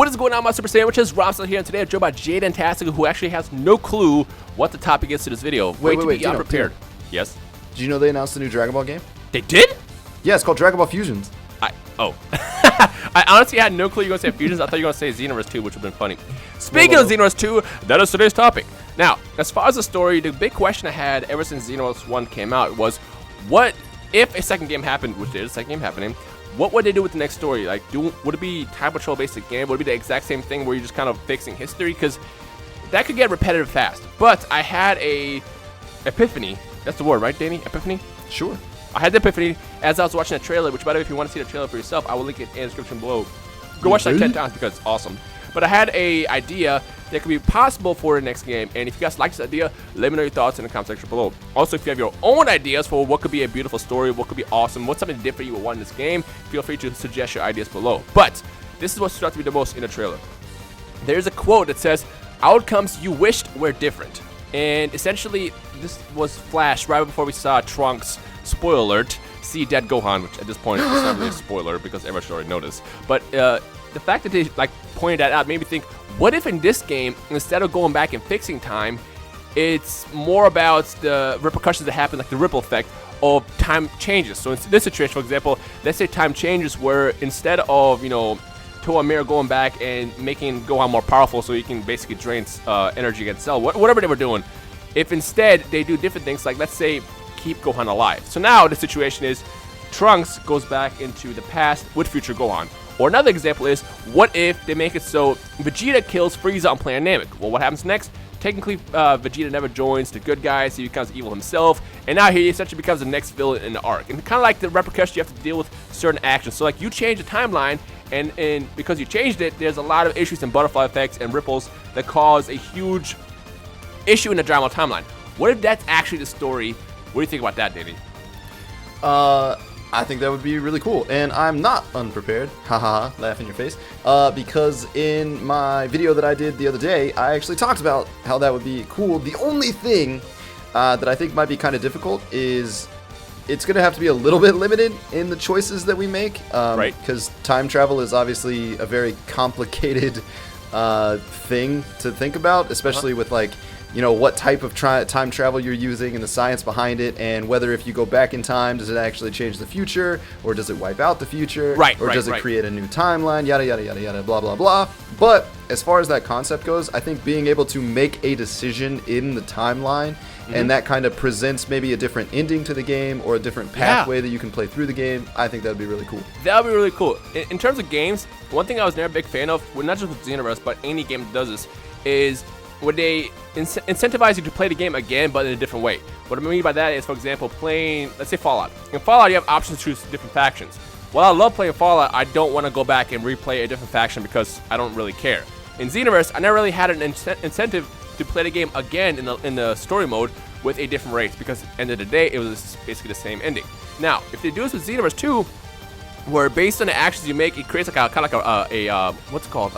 What is going on, my Super Sandwiches? Rhymestyle here, and today I'm joined by Jadentastic, who actually has no clue what the topic is to this video. Wait, Be unprepared. Yes? Did you know they announced a new Dragon Ball game? They did? Yeah, it's called Dragon Ball Fusions. I honestly had no clue you were going to say Fusions. I thought you were going to say Xenoverse 2, which would have been funny. Speaking of Xenoverse 2, that is today's topic. Now, as far as the story, the big question I had ever since Xenoverse 1 came out was, what if a second game happened, which there is a second game happening, what would they do with the next story? Like, would it be time patrol basic game? Would it be the exact same thing where you're just kind of fixing history? Because that could get repetitive fast. But I had a epiphany. That's the word, right, Danny? Epiphany? Sure. I had the epiphany as I was watching a trailer, which, by the way, if you want to see the trailer for yourself, I will link it in the description below. Go watch that 10 times because it's awesome. But I had a idea that could be possible for the next game, and if you guys like this idea, let me know your thoughts in the comment section below. Also, if you have your own ideas for what could be a beautiful story, what could be awesome, what's something different you would want in this game, feel free to suggest your ideas below. But this is what struck me the most in the trailer. There's a quote that says, "Outcomes you wished were different." And essentially, this was flashed right before we saw Trunks, spoiler alert, see dead Gohan, which at this point is not really a spoiler because everyone should already know this. But the fact that they pointed that out made me think, what if in this game, instead of going back and fixing time, it's more about the repercussions that happen, like the ripple effect of time changes. So in this situation, for example, let's say time changes where instead of, Toa Mira going back and making Gohan more powerful so he can basically drain energy against Cell, whatever they were doing, if instead they do different things, like let's say keep Gohan alive. So now the situation is Trunks goes back into the past with future Gohan. Or another example is, what if they make it so Vegeta kills Frieza on Planet Namek? Well, what happens next? Technically, Vegeta never joins the good guys. He becomes evil himself. And now he essentially becomes the next villain in the arc. And kind of like the repercussions, you have to deal with certain actions. So like you change the timeline, and because you changed it, there's a lot of issues and butterfly effects and ripples that cause a huge issue in the Dragon Ball timeline. What if that's actually the story? What do you think about that, Danny? I think that would be really cool, and I'm not unprepared, haha, laugh in your face, because in my video that I did the other day, I actually talked about how that would be cool. The only thing that I think might be kind of difficult is it's going to have to be a little bit limited in the choices that we make, right? Because time travel is obviously a very complicated thing to think about, especially with what type of time travel you're using and the science behind it, and whether if you go back in time, does it actually change the future, or does it wipe out the future, or does it create a new timeline, yada, yada, yada, yada, blah, blah, blah. But as far as that concept goes, I think being able to make a decision in the timeline, and that kind of presents maybe a different ending to the game or a different pathway that you can play through the game, I think that would be really cool. That would be really cool. In terms of games, one thing I was never a big fan of, well, not just with Xenoverse, but any game that does this, is would they incentivize you to play the game again, but in a different way. What I mean by that is, for example, playing, let's say Fallout. In Fallout, you have options to choose different factions. While I love playing Fallout, I don't want to go back and replay a different faction because I don't really care. In Xenoverse, I never really had an incentive to play the game again in the story mode with a different race, because at the end of the day, it was basically the same ending. Now, if they do this with Xenoverse 2, where based on the actions you make, it creates like a kind of like a what's it called?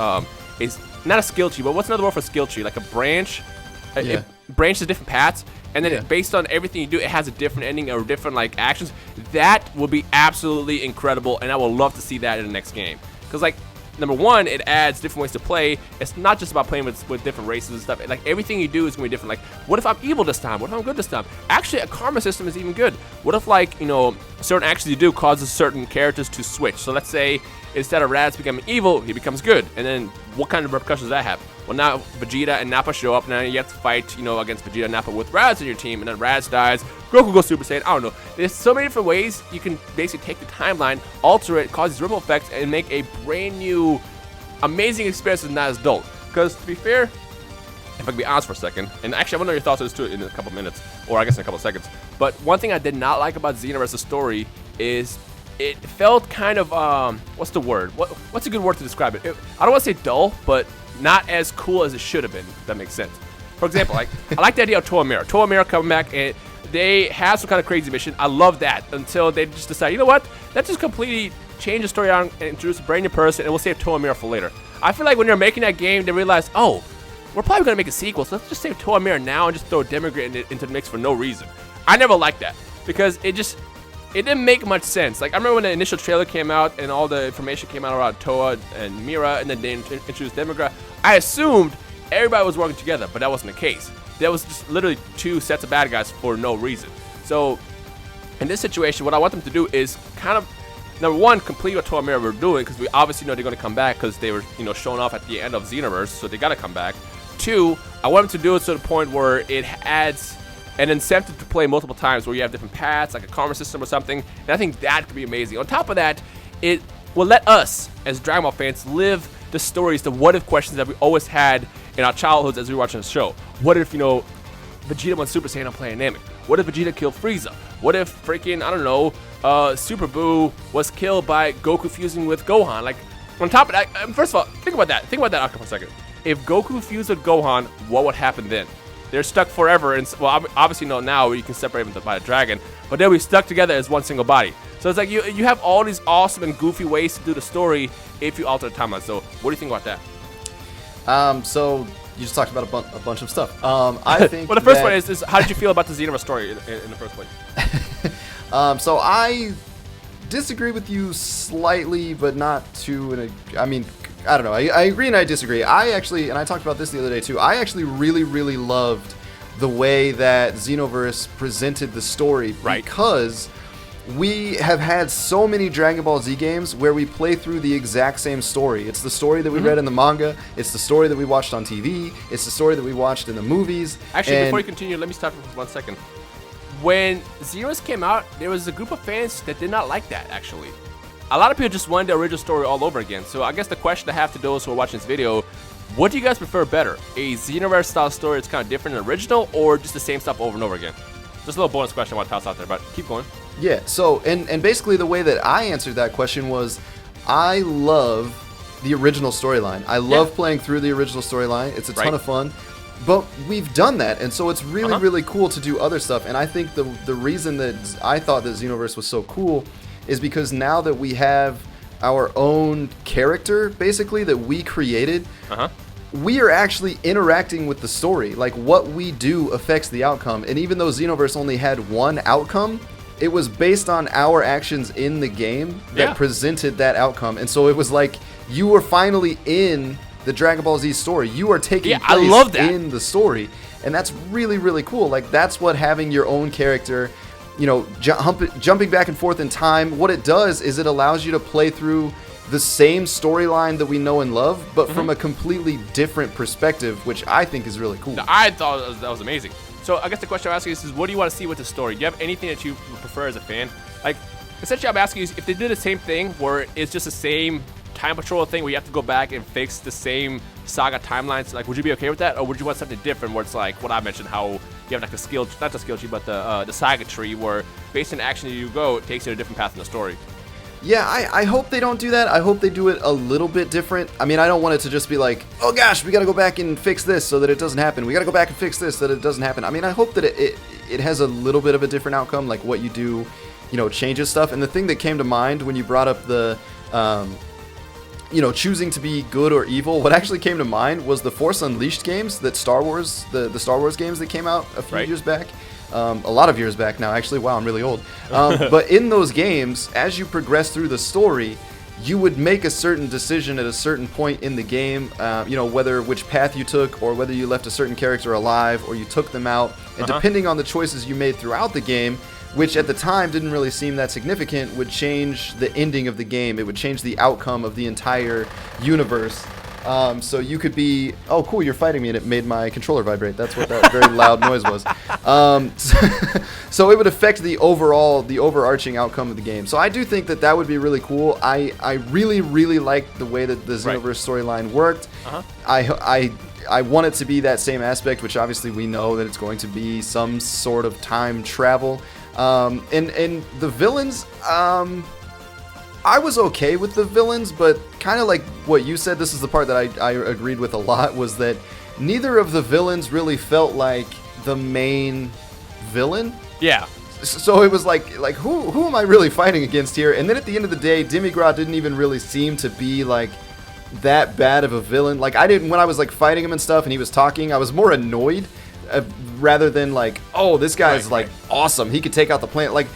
Not a skill tree, but what's another word for skill tree? Like a branch. It branches different paths, and then based on everything you do, it has a different ending or different actions. That would be absolutely incredible, and I would love to see that in the next game. Because number one, it adds different ways to play. It's not just about playing with different races and stuff. Everything you do is gonna be different. What if I'm evil this time? What if I'm good this time? Actually, a karma system is even good. What if certain actions you do causes certain characters to switch? So let's say instead of Raditz becoming evil, he becomes good, and then what kind of repercussions does that have? Well, now Vegeta and Nappa show up, and now you have to fight, against Vegeta and Nappa with Raditz in your team, and then Raditz dies, Goku goes Super Saiyan, I don't know. There's so many different ways you can basically take the timeline, alter it, cause these ripple effects, and make a brand new, amazing experience that's not as dull. Because, to be fair, if I can be honest for a second, and actually I want to know your thoughts on this too in a couple minutes, or I guess in a couple seconds, but one thing I did not like about Xenoverse's story is it felt kind of, what's the word? What's a good word to describe it? I don't want to say dull, but not as cool as it should have been, if that makes sense. For example, I like the idea of Toa Mira. Toa Mira coming back, and they have some kind of crazy mission. I love that, until they just decide, you know what? Let's just completely change the story around and introduce a brand new person, and we'll save Toa Mira for later. I feel like when they're making that game, they realize, oh, we're probably going to make a sequel, so let's just save Toa Mira now and just throw Demigrid into the mix for no reason. I never liked that, because it just it didn't make much sense. Like, I remember when the initial trailer came out and all the information came out about Toa and Mira, and then they introduced Demigra. I assumed everybody was working together, but that wasn't the case. There was just literally two sets of bad guys for no reason. So, in this situation, what I want them to do is kind of, number one, complete what Toa and Mira were doing, because we obviously know they're going to come back because they were, shown off at the end of Xenoverse, so they got to come back. Two, I want them to do it to the point where it adds an incentive to play multiple times, where you have different paths, like a karma system or something, and I think that could be amazing. On top of that, it will let us, as Dragon Ball fans, live the stories, the what-if questions that we always had in our childhoods as we were watching the show. What if, Vegeta went Super Saiyan on Planet Namek? What if Vegeta killed Frieza? What if freaking, I don't know, Super Buu was killed by Goku fusing with Gohan? Like, on top of that, first of all, think about that. Think about that outcome for a second. If Goku fused with Gohan, what would happen then? They're stuck forever, and well, obviously not now where you can separate them by the dragon, but they'll be stuck together as one single body. So it's like you have all these awesome and goofy ways to do the story if you alter the timeline. So what do you think about that? So you just talked about a bunch of stuff. I think. Well, the first one is how did you feel about the Xenoverse story in the first place? So I disagree with you slightly, but not to. I mean, I don't know. I agree and I disagree. I actually, and I talked about this the other day too. I actually really, really loved the way that Xenoverse presented the story, because we have had so many Dragon Ball Z games where we play through the exact same story. It's the story that we read in the manga. It's the story that we watched on TV. It's the story that we watched in the movies. Actually, before you continue, let me stop for 1 second. When Xenoverse came out, there was a group of fans that did not like that, actually. A lot of people just wanted the original story all over again. So I guess the question I have to those who are watching this video, what do you guys prefer better? A Xenoverse style story that's kind of different than original, or just the same stuff over and over again? Just a little bonus question I want to toss out there, but keep going. Yeah, so, and basically the way that I answered that question was, I love the original storyline. I love playing through the original storyline. It's a ton of fun. But we've done that, and so it's really, really cool to do other stuff. And I think the reason that I thought that Xenoverse was so cool is because now that we have our own character, basically, that we created, we are actually interacting with the story. Like, what we do affects the outcome. And even though Xenoverse only had one outcome, it was based on our actions in the game that presented that outcome. And so it was like you were finally in the Dragon Ball Z story. You are taking place in the story. And that's really, really cool. Like, that's what having your own character, jumping back and forth in time, what it does is it allows you to play through the same storyline that we know and love, but from a completely different perspective, which I think is really cool. I thought that was amazing. So I guess the question I'm asking is what do you want to see with the story? Do you have anything that you prefer as a fan? Like, essentially I'm asking you if they did the same thing where it's just the same time patrol thing where you have to go back and fix the same saga timelines, like, would you be okay with that? Or would you want something different where it's like what I mentioned, how you have like the skill, not the skill tree, but the saga tree, where based on the action you go, it takes you to a different path in the story? Yeah, I hope they don't do that. I hope they do it a little bit different. I mean, I don't want it to just be like, oh gosh, we gotta go back and fix this so that it doesn't happen. We gotta go back and fix this so that it doesn't happen. I mean, I hope that it has a little bit of a different outcome, like what you do, changes stuff. And the thing that came to mind when you brought up the, choosing to be good or evil, what actually came to mind was the Force Unleashed games that Star Wars, the Star Wars games that came out a few years back. A lot of years back now, actually. Wow, I'm really old. But in those games, as you progress through the story, you would make a certain decision at a certain point in the game, whether which path you took or whether you left a certain character alive or you took them out. And depending on the choices you made throughout the game, which at the time didn't really seem that significant, would change the ending of the game. It would change the outcome of the entire universe. So you could be, oh cool, you're fighting me, and it made my controller vibrate. That's what that very loud noise was. So it would affect the overarching outcome of the game. So I do think that would be really cool. I really, really like the way that the Xenoverse storyline worked. I want it to be that same aspect, which obviously we know that it's going to be some sort of time travel. And the villains, I was okay with the villains, but kind of like what you said, this is the part that I agreed with a lot, was that neither of the villains really felt like the main villain. Yeah. So it was like who am I really fighting against here? And then at the end of the day, Demigra didn't even really seem to be like that bad of a villain. Like, I didn't, when I was like fighting him and stuff and he was talking, I was more annoyed rather than like, oh, this guy's awesome, he could take out the planet. Like,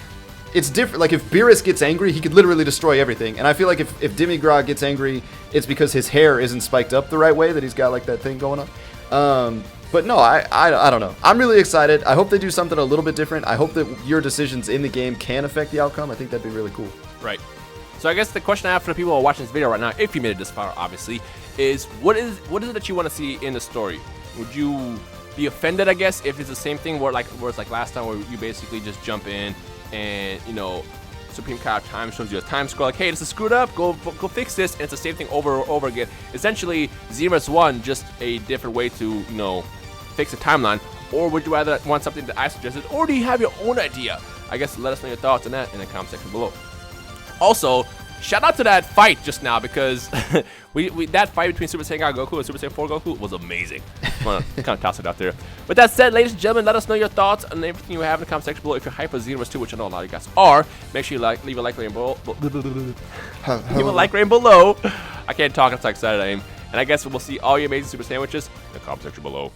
it's different. Like, if Beerus gets angry, he could literally destroy everything. And I feel like if Demigrog gets angry, it's because his hair isn't spiked up the right way, that he's got, like, that thing going on. But no, I don't know. I'm really excited. I hope they do something a little bit different. I hope that your decisions in the game can affect the outcome. I think that'd be really cool. Right. So I guess the question I have for the people who are watching this video right now, if you made it this far, obviously, is what is it that you want to see in the story? Would you be offended, I guess, if it's the same thing where it's like last time, where you basically just jump in and, you know, Supreme Kai of Time shows you a time scroll, like, hey, this is screwed up, go fix this, and it's the same thing over and over again. Essentially, Xenoverse 1, just a different way to, you know, fix a timeline. Or would you rather want something that I suggested, or do you have your own idea? I guess let us know your thoughts on that in the comment section below. Also, shout out to that fight just now, because that fight between Super Saiyan God Goku and Super Saiyan 4 Goku was amazing. I'm gonna kind of toss it out there. With that said, ladies and gentlemen, let us know your thoughts on everything you have in the comment section below. If you're hyped for Xenoverse 2, which I know a lot of you guys are, make sure you leave a like rating below. Leave a like rating below. I can't talk, I'm so excited I am. And I guess we'll see all your amazing Super Sandwiches in the comment section below.